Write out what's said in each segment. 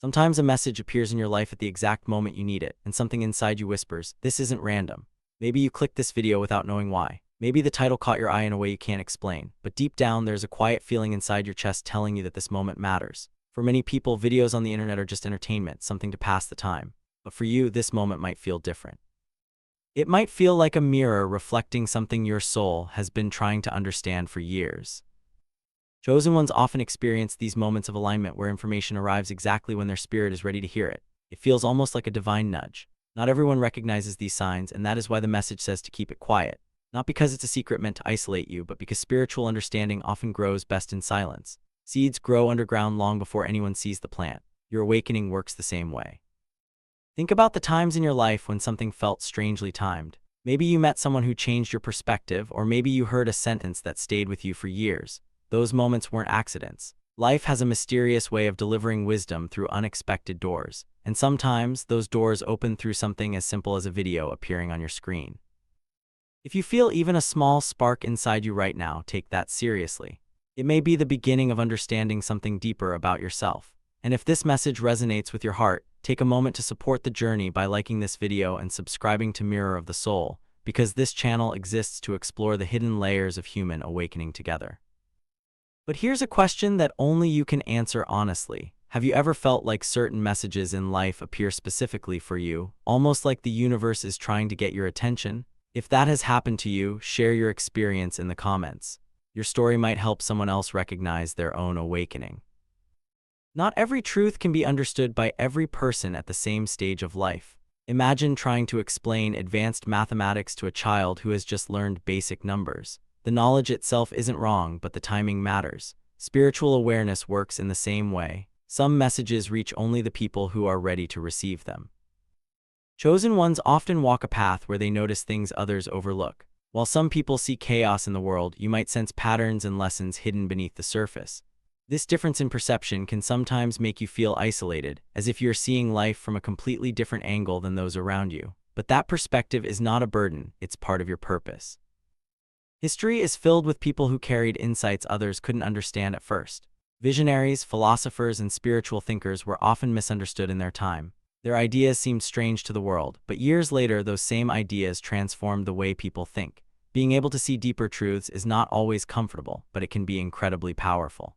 Sometimes a message appears in your life at the exact moment you need it, and something inside you whispers, "This isn't random." Maybe you clicked this video without knowing why. Maybe the title caught your eye in a way you can't explain, but deep down there's a quiet feeling inside your chest telling you that this moment matters. For many people, videos on the internet are just entertainment, something to pass the time. But for you, this moment might feel different. It might feel like a mirror reflecting something your soul has been trying to understand for years. Chosen ones often experience these moments of alignment where information arrives exactly when their spirit is ready to hear it. It feels almost like a divine nudge. Not everyone recognizes these signs, and that is why the message says to keep it quiet. Not because it's a secret meant to isolate you, but because spiritual understanding often grows best in silence. Seeds grow underground long before anyone sees the plant. Your awakening works the same way. Think about the times in your life when something felt strangely timed. Maybe you met someone who changed your perspective, or maybe you heard a sentence that stayed with you for years. Those moments weren't accidents. Life has a mysterious way of delivering wisdom through unexpected doors, and sometimes those doors open through something as simple as a video appearing on your screen. If you feel even a small spark inside you right now, take that seriously. It may be the beginning of understanding something deeper about yourself. And if this message resonates with your heart, take a moment to support the journey by liking this video and subscribing to Mirror of the Soul, because this channel exists to explore the hidden layers of human awakening together. But here's a question that only you can answer honestly. Have you ever felt like certain messages in life appear specifically for you, almost like the universe is trying to get your attention? If that has happened to you, share your experience in the comments. Your story might help someone else recognize their own awakening. Not every truth can be understood by every person at the same stage of life. Imagine trying to explain advanced mathematics to a child who has just learned basic numbers. The knowledge itself isn't wrong, but the timing matters. Spiritual awareness works in the same way. Some messages reach only the people who are ready to receive them. Chosen ones often walk a path where they notice things others overlook. While some people see chaos in the world, you might sense patterns and lessons hidden beneath the surface. This difference in perception can sometimes make you feel isolated, as if you're seeing life from a completely different angle than those around you. But that perspective is not a burden, it's part of your purpose. History is filled with people who carried insights others couldn't understand at first. Visionaries, philosophers, and spiritual thinkers were often misunderstood in their time. Their ideas seemed strange to the world, but years later those same ideas transformed the way people think. Being able to see deeper truths is not always comfortable, but it can be incredibly powerful.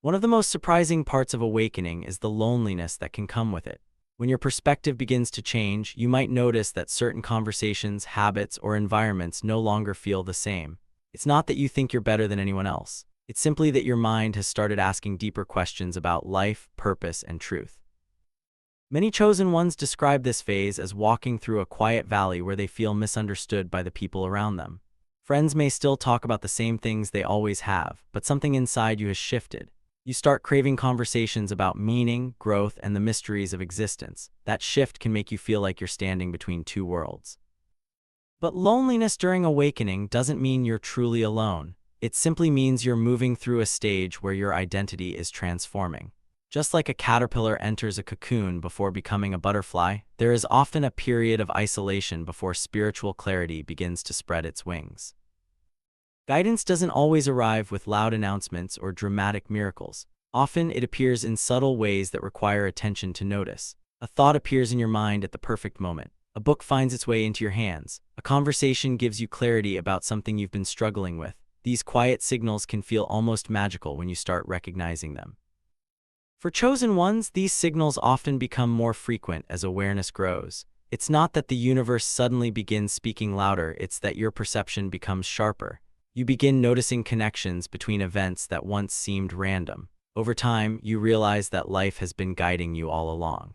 One of the most surprising parts of awakening is the loneliness that can come with it. When your perspective begins to change, you might notice that certain conversations, habits, or environments no longer feel the same. It's not that you think you're better than anyone else. It's simply that your mind has started asking deeper questions about life, purpose, and truth. Many chosen ones describe this phase as walking through a quiet valley where they feel misunderstood by the people around them. Friends may still talk about the same things they always have, but something inside you has shifted. You start craving conversations about meaning, growth, and the mysteries of existence. That shift can make you feel like you're standing between two worlds. But loneliness during awakening doesn't mean you're truly alone. It simply means you're moving through a stage where your identity is transforming. Just like a caterpillar enters a cocoon before becoming a butterfly, there is often a period of isolation before spiritual clarity begins to spread its wings. Guidance doesn't always arrive with loud announcements or dramatic miracles. Often it appears in subtle ways that require attention to notice. A thought appears in your mind at the perfect moment. A book finds its way into your hands. A conversation gives you clarity about something you've been struggling with. These quiet signals can feel almost magical when you start recognizing them. For chosen ones, these signals often become more frequent as awareness grows. It's not that the universe suddenly begins speaking louder, it's that your perception becomes sharper. You begin noticing connections between events that once seemed random. Over time, you realize that life has been guiding you all along.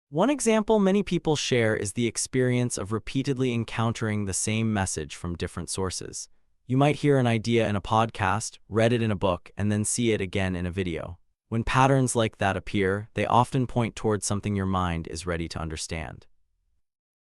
One example many people share is the experience of repeatedly encountering the same message from different sources. You might hear an idea in a podcast, read it in a book, and then see it again in a video. When patterns like that appear, they often point towards something your mind is ready to understand.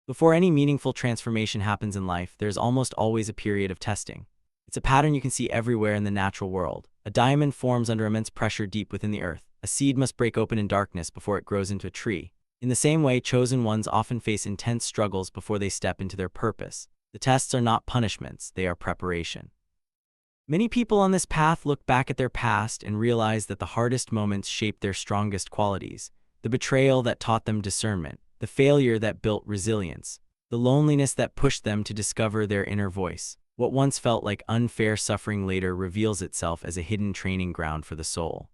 Before any meaningful transformation happens in life, there's almost always a period of testing. It's a pattern you can see everywhere in the natural world. A diamond forms under immense pressure deep within the earth. A seed must break open in darkness before it grows into a tree. In the same way, chosen ones often face intense struggles before they step into their purpose. The tests are not punishments, they are preparation. Many people on this path look back at their past and realize that the hardest moments shaped their strongest qualities. The betrayal that taught them discernment, the failure that built resilience, the loneliness that pushed them to discover their inner voice. What once felt like unfair suffering later reveals itself as a hidden training ground for the soul.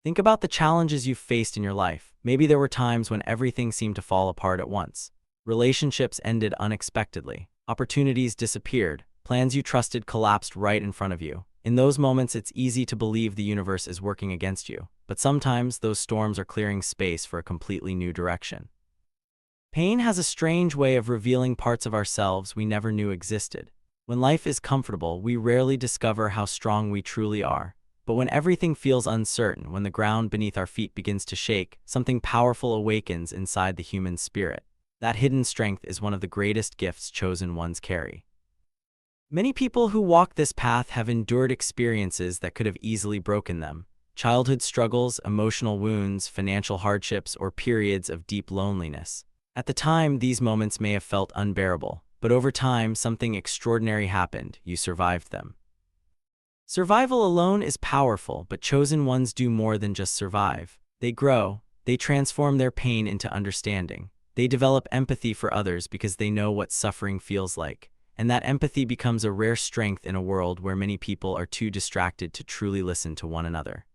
Think about the challenges you've faced in your life. Maybe there were times when everything seemed to fall apart at once. Relationships ended unexpectedly. Opportunities disappeared. Plans you trusted collapsed right in front of you. In those moments, it's easy to believe the universe is working against you. But sometimes those storms are clearing space for a completely new direction. Pain has a strange way of revealing parts of ourselves we never knew existed. When life is comfortable, we rarely discover how strong we truly are. But when everything feels uncertain, when the ground beneath our feet begins to shake, something powerful awakens inside the human spirit. That hidden strength is one of the greatest gifts chosen ones carry. Many people who walk this path have endured experiences that could have easily broken them. Childhood struggles, emotional wounds, financial hardships, or periods of deep loneliness. At the time, these moments may have felt unbearable, but over time, something extraordinary happened. You survived them. Survival alone is powerful, but chosen ones do more than just survive. They grow. They transform their pain into understanding. They develop empathy for others because they know what suffering feels like. And that empathy becomes a rare strength in a world where many people are too distracted to truly listen to one another.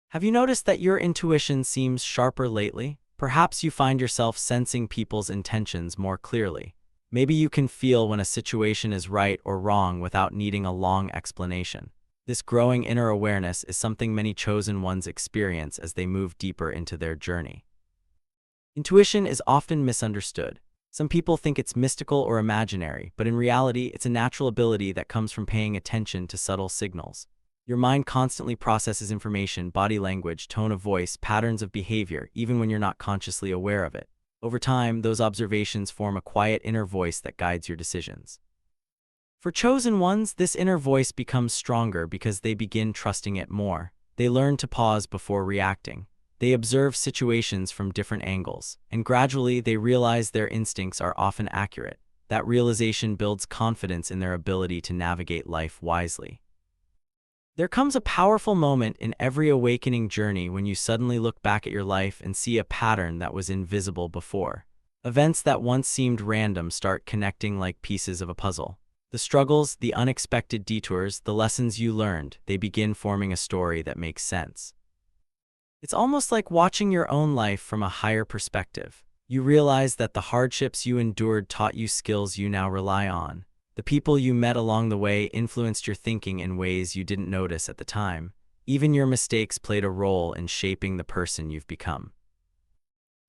Have you noticed that your intuition seems sharper lately? Perhaps you find yourself sensing people's intentions more clearly. Maybe you can feel when a situation is right or wrong without needing a long explanation. This growing inner awareness is something many chosen ones experience as they move deeper into their journey. Intuition is often misunderstood. Some people think it's mystical or imaginary, but in reality, it's a natural ability that comes from paying attention to subtle signals. Your mind constantly processes information, body language, tone of voice, patterns of behavior, even when you're not consciously aware of it. Over time, those observations form a quiet inner voice that guides your decisions. For chosen ones, this inner voice becomes stronger because they begin trusting it more. They learn to pause before reacting. They observe situations from different angles, and gradually they realize their instincts are often accurate. That realization builds confidence in their ability to navigate life wisely. There comes a powerful moment in every awakening journey when you suddenly look back at your life and see a pattern that was invisible before. Events that once seemed random start connecting like pieces of a puzzle. The struggles, the unexpected detours, the lessons you learned, they begin forming a story that makes sense. It's almost like watching your own life from a higher perspective. You realize that the hardships you endured taught you skills you now rely on. The people you met along the way influenced your thinking in ways you didn't notice at the time. Even your mistakes played a role in shaping the person you've become.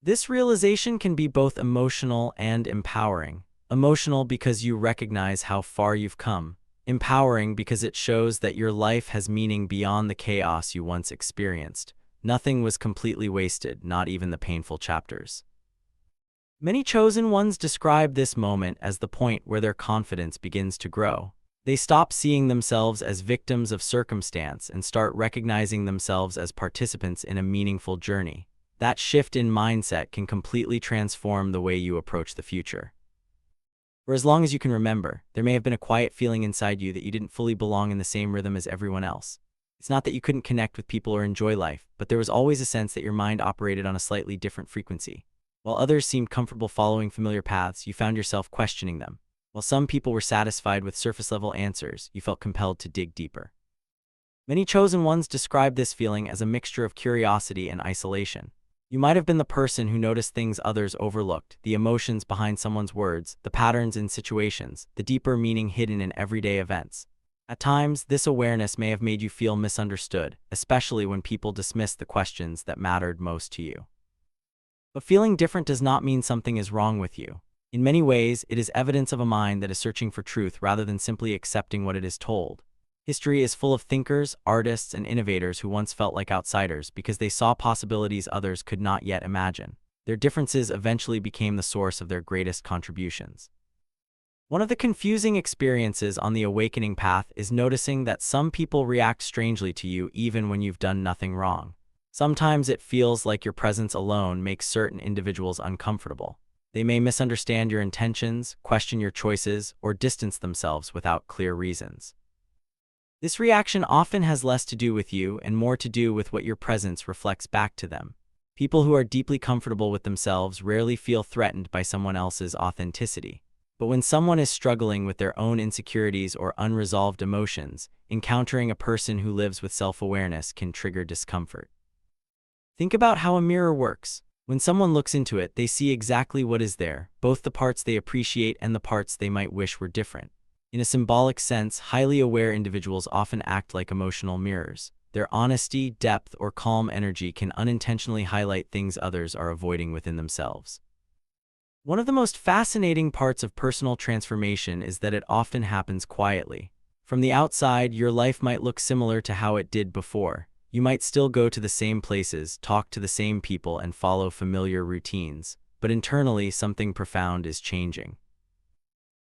This realization can be both emotional and empowering. Emotional because you recognize how far you've come. Empowering because it shows that your life has meaning beyond the chaos you once experienced. Nothing was completely wasted, not even the painful chapters. Many chosen ones describe this moment as the point where their confidence begins to grow. They stop seeing themselves as victims of circumstance and start recognizing themselves as participants in a meaningful journey. That shift in mindset can completely transform the way you approach the future. For as long as you can remember, there may have been a quiet feeling inside you that you didn't fully belong in the same rhythm as everyone else. It's not that you couldn't connect with people or enjoy life, but there was always a sense that your mind operated on a slightly different frequency. While others seemed comfortable following familiar paths, you found yourself questioning them. While some people were satisfied with surface-level answers, you felt compelled to dig deeper. Many chosen ones describe this feeling as a mixture of curiosity and isolation. You might have been the person who noticed things others overlooked, the emotions behind someone's words, the patterns in situations, the deeper meaning hidden in everyday events. At times, this awareness may have made you feel misunderstood, especially when people dismissed the questions that mattered most to you. But feeling different does not mean something is wrong with you. In many ways, it is evidence of a mind that is searching for truth rather than simply accepting what it is told. History is full of thinkers, artists, and innovators who once felt like outsiders because they saw possibilities others could not yet imagine. Their differences eventually became the source of their greatest contributions. One of the confusing experiences on the awakening path is noticing that some people react strangely to you even when you've done nothing wrong. Sometimes it feels like your presence alone makes certain individuals uncomfortable. They may misunderstand your intentions, question your choices, or distance themselves without clear reasons. This reaction often has less to do with you and more to do with what your presence reflects back to them. People who are deeply comfortable with themselves rarely feel threatened by someone else's authenticity. But when someone is struggling with their own insecurities or unresolved emotions, encountering a person who lives with self-awareness can trigger discomfort. Think about how a mirror works. When someone looks into it, they see exactly what is there, both the parts they appreciate and the parts they might wish were different. In a symbolic sense, highly aware individuals often act like emotional mirrors. Their honesty, depth, or calm energy can unintentionally highlight things others are avoiding within themselves. One of the most fascinating parts of personal transformation is that it often happens quietly. From the outside, your life might look similar to how it did before. You might still go to the same places, talk to the same people, and follow familiar routines. But internally, something profound is changing.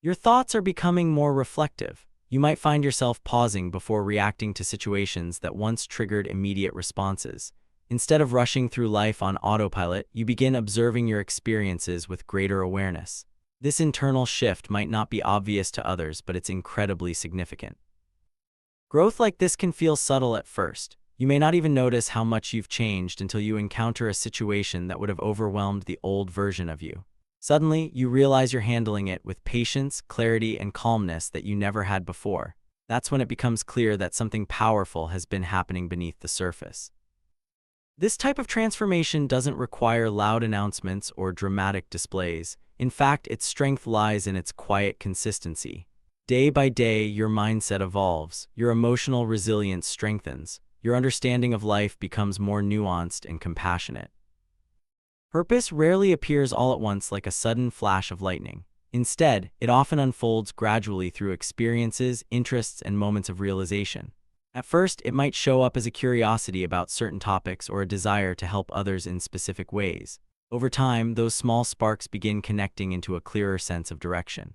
Your thoughts are becoming more reflective. You might find yourself pausing before reacting to situations that once triggered immediate responses. Instead of rushing through life on autopilot, you begin observing your experiences with greater awareness. This internal shift might not be obvious to others, but it's incredibly significant. Growth like this can feel subtle at first. You may not even notice how much you've changed until you encounter a situation that would have overwhelmed the old version of you. Suddenly, you realize you're handling it with patience, clarity, and calmness that you never had before. That's when it becomes clear that something powerful has been happening beneath the surface. This type of transformation doesn't require loud announcements or dramatic displays. In fact, its strength lies in its quiet consistency. Day by day, your mindset evolves, your emotional resilience strengthens, your understanding of life becomes more nuanced and compassionate. Purpose rarely appears all at once like a sudden flash of lightning. Instead, it often unfolds gradually through experiences, interests, and moments of realization. At first, it might show up as a curiosity about certain topics or a desire to help others in specific ways. Over time, those small sparks begin connecting into a clearer sense of direction.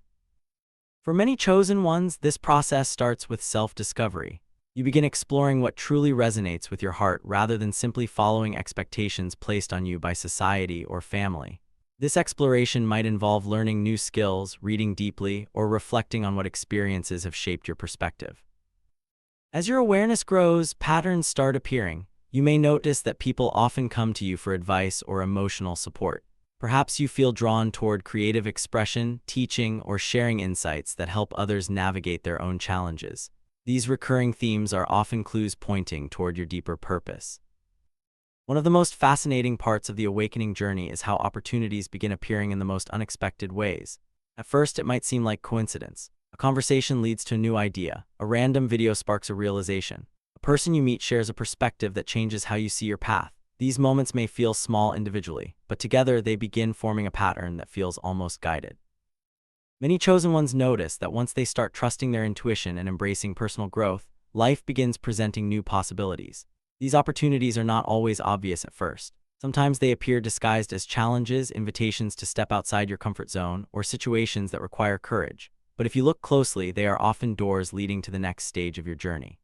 For many chosen ones, this process starts with self-discovery. You begin exploring what truly resonates with your heart rather than simply following expectations placed on you by society or family. This exploration might involve learning new skills, reading deeply, or reflecting on what experiences have shaped your perspective. As your awareness grows, patterns start appearing. You may notice that people often come to you for advice or emotional support. Perhaps you feel drawn toward creative expression, teaching, or sharing insights that help others navigate their own challenges. These recurring themes are often clues pointing toward your deeper purpose. One of the most fascinating parts of the awakening journey is how opportunities begin appearing in the most unexpected ways. At first, it might seem like coincidence. A conversation leads to a new idea. A random video sparks a realization. A person you meet shares a perspective that changes how you see your path. These moments may feel small individually, but together they begin forming a pattern that feels almost guided. Many chosen ones notice that once they start trusting their intuition and embracing personal growth, life begins presenting new possibilities. These opportunities are not always obvious at first. Sometimes they appear disguised as challenges, invitations to step outside your comfort zone, or situations that require courage. But if you look closely, they are often doors leading to the next stage of your journey.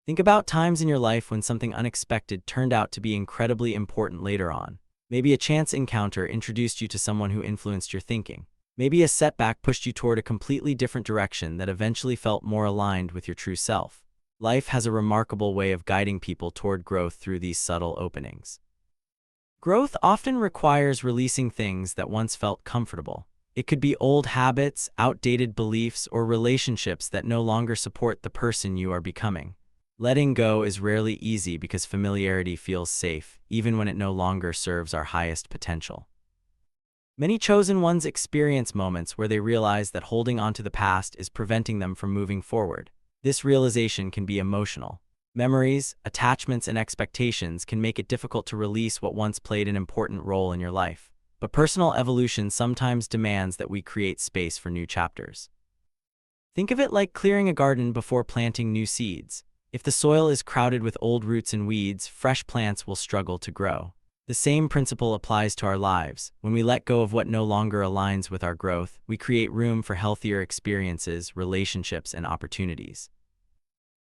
Think about times in your life when something unexpected turned out to be incredibly important later on. Maybe a chance encounter introduced you to someone who influenced your thinking. Maybe a setback pushed you toward a completely different direction that eventually felt more aligned with your true self. Life has a remarkable way of guiding people toward growth through these subtle openings. Growth often requires releasing things that once felt comfortable. It could be old habits, outdated beliefs, or relationships that no longer support the person you are becoming. Letting go is rarely easy because familiarity feels safe, even when it no longer serves our highest potential. Many chosen ones experience moments where they realize that holding on to the past is preventing them from moving forward. This realization can be emotional. Memories, attachments, and expectations can make it difficult to release what once played an important role in your life. But personal evolution sometimes demands that we create space for new chapters. Think of it like clearing a garden before planting new seeds. If the soil is crowded with old roots and weeds, fresh plants will struggle to grow. The same principle applies to our lives. When we let go of what no longer aligns with our growth, we create room for healthier experiences, relationships, and opportunities.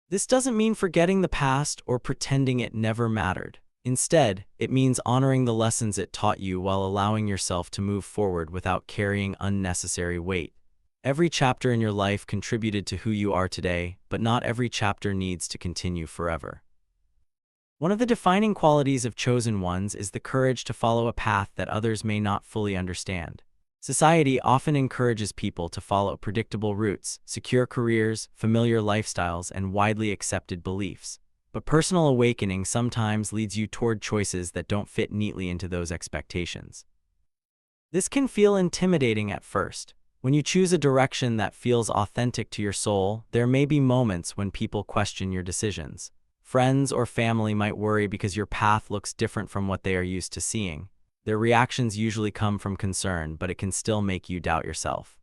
This doesn't mean forgetting the past or pretending it never mattered. Instead, it means honoring the lessons it taught you while allowing yourself to move forward without carrying unnecessary weight. Every chapter in your life contributed to who you are today, but not every chapter needs to continue forever. One of the defining qualities of chosen ones is the courage to follow a path that others may not fully understand. Society often encourages people to follow predictable routes, secure careers, familiar lifestyles, and widely accepted beliefs. But personal awakening sometimes leads you toward choices that don't fit neatly into those expectations. This can feel intimidating at first. When you choose a direction that feels authentic to your soul, there may be moments when people question your decisions. Friends or family might worry because your path looks different from what they are used to seeing. Their reactions usually come from concern, but it can still make you doubt yourself.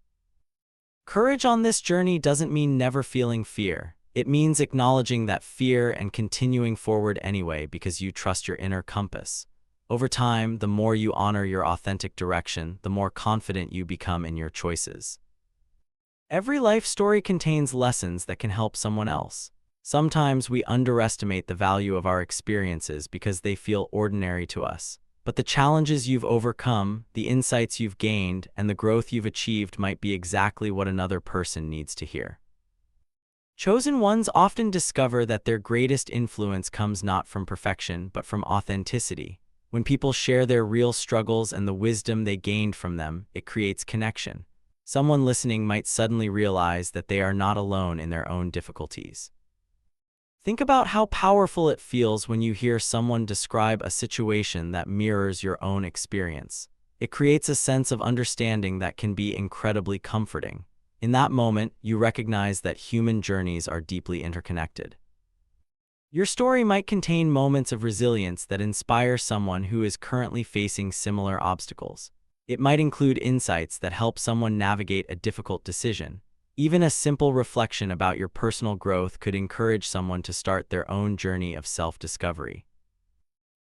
Courage on this journey doesn't mean never feeling fear. It means acknowledging that fear and continuing forward anyway because you trust your inner compass. Over time, the more you honor your authentic direction, the more confident you become in your choices. Every life story contains lessons that can help someone else. Sometimes we underestimate the value of our experiences because they feel ordinary to us. But the challenges you've overcome, the insights you've gained, and the growth you've achieved might be exactly what another person needs to hear. Chosen ones often discover that their greatest influence comes not from perfection, but from authenticity. When people share their real struggles and the wisdom they gained from them, it creates connection. Someone listening might suddenly realize that they are not alone in their own difficulties. Think about how powerful it feels when you hear someone describe a situation that mirrors your own experience. It creates a sense of understanding that can be incredibly comforting. In that moment, you recognize that human journeys are deeply interconnected. Your story might contain moments of resilience that inspire someone who is currently facing similar obstacles. It might include insights that help someone navigate a difficult decision. Even a simple reflection about your personal growth could encourage someone to start their own journey of self-discovery.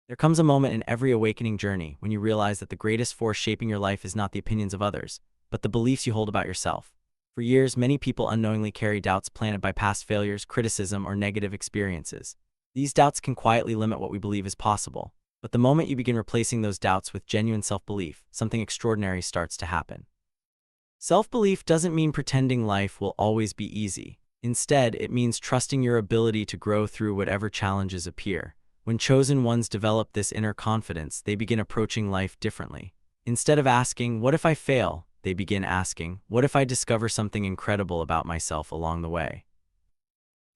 There comes a moment in every awakening journey when you realize that the greatest force shaping your life is not the opinions of others, but the beliefs you hold about yourself. For years, many people unknowingly carry doubts planted by past failures, criticism, or negative experiences. These doubts can quietly limit what we believe is possible. But the moment you begin replacing those doubts with genuine self-belief, something extraordinary starts to happen. Self-belief doesn't mean pretending life will always be easy. Instead, it means trusting your ability to grow through whatever challenges appear. When chosen ones develop this inner confidence, they begin approaching life differently. Instead of asking, "What if I fail?" they begin asking, "What if I discover something incredible about myself along the way?"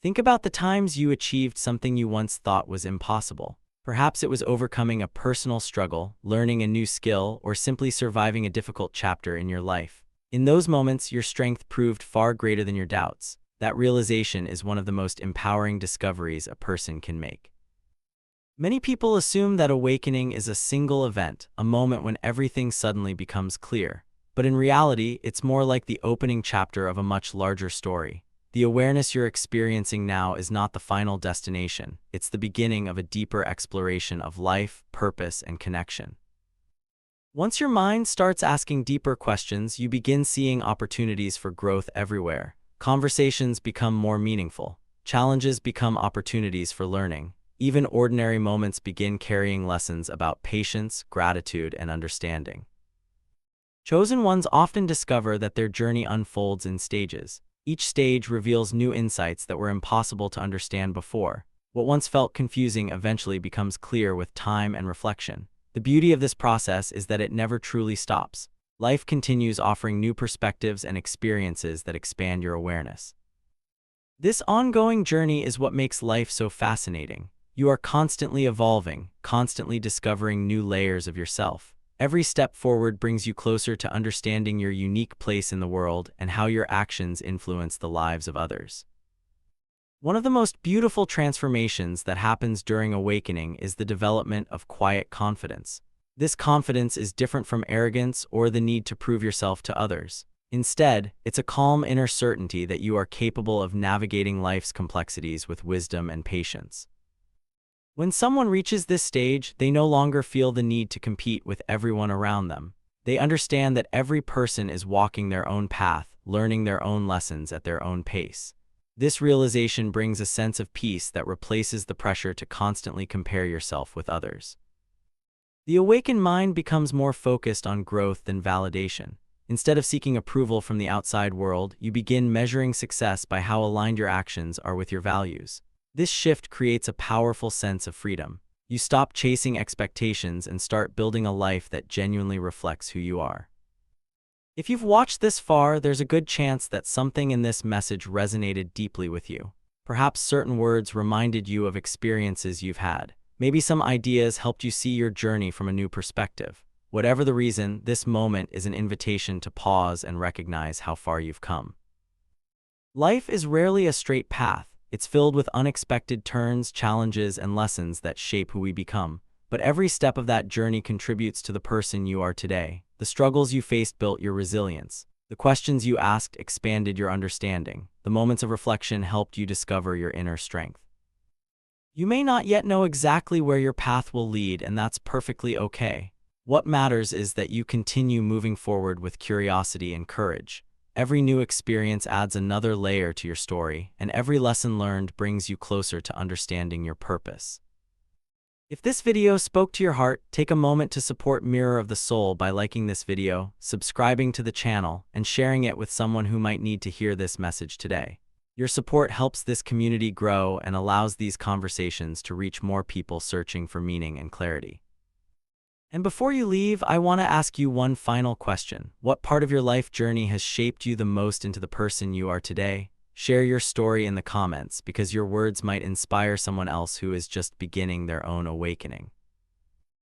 Think about the times you achieved something you once thought was impossible. Perhaps it was overcoming a personal struggle, learning a new skill, or simply surviving a difficult chapter in your life. In those moments, your strength proved far greater than your doubts. That realization is one of the most empowering discoveries a person can make. Many people assume that awakening is a single event, a moment when everything suddenly becomes clear. But in reality, it's more like the opening chapter of a much larger story. The awareness you're experiencing now is not the final destination. It's the beginning of a deeper exploration of life, purpose, and connection. Once your mind starts asking deeper questions, you begin seeing opportunities for growth everywhere. Conversations become more meaningful. Challenges become opportunities for learning. Even ordinary moments begin carrying lessons about patience, gratitude, and understanding. Chosen ones often discover that their journey unfolds in stages. Each stage reveals new insights that were impossible to understand before. What once felt confusing eventually becomes clear with time and reflection. The beauty of this process is that it never truly stops. Life continues offering new perspectives and experiences that expand your awareness. This ongoing journey is what makes life so fascinating. You are constantly evolving, constantly discovering new layers of yourself. Every step forward brings you closer to understanding your unique place in the world and how your actions influence the lives of others. One of the most beautiful transformations that happens during awakening is the development of quiet confidence. This confidence is different from arrogance or the need to prove yourself to others. Instead, it's a calm inner certainty that you are capable of navigating life's complexities with wisdom and patience. When someone reaches this stage, they no longer feel the need to compete with everyone around them. They understand that every person is walking their own path, learning their own lessons at their own pace. This realization brings a sense of peace that replaces the pressure to constantly compare yourself with others. The awakened mind becomes more focused on growth than validation. Instead of seeking approval from the outside world, you begin measuring success by how aligned your actions are with your values. This shift creates a powerful sense of freedom. You stop chasing expectations and start building a life that genuinely reflects who you are. If you've watched this far, there's a good chance that something in this message resonated deeply with you. Perhaps certain words reminded you of experiences you've had. Maybe some ideas helped you see your journey from a new perspective. Whatever the reason, this moment is an invitation to pause and recognize how far you've come. Life is rarely a straight path. It's filled with unexpected turns, challenges, and lessons that shape who we become. But every step of that journey contributes to the person you are today. The struggles you faced built your resilience. The questions you asked expanded your understanding. The moments of reflection helped you discover your inner strength. You may not yet know exactly where your path will lead, and that's perfectly okay. What matters is that you continue moving forward with curiosity and courage. Every new experience adds another layer to your story, and every lesson learned brings you closer to understanding your purpose. If this video spoke to your heart, take a moment to support Mirror of the Soul by liking this video, subscribing to the channel, and sharing it with someone who might need to hear this message today. Your support helps this community grow and allows these conversations to reach more people searching for meaning and clarity. And before you leave, I want to ask you one final question. What part of your life journey has shaped you the most into the person you are today? Share your story in the comments, because your words might inspire someone else who is just beginning their own awakening.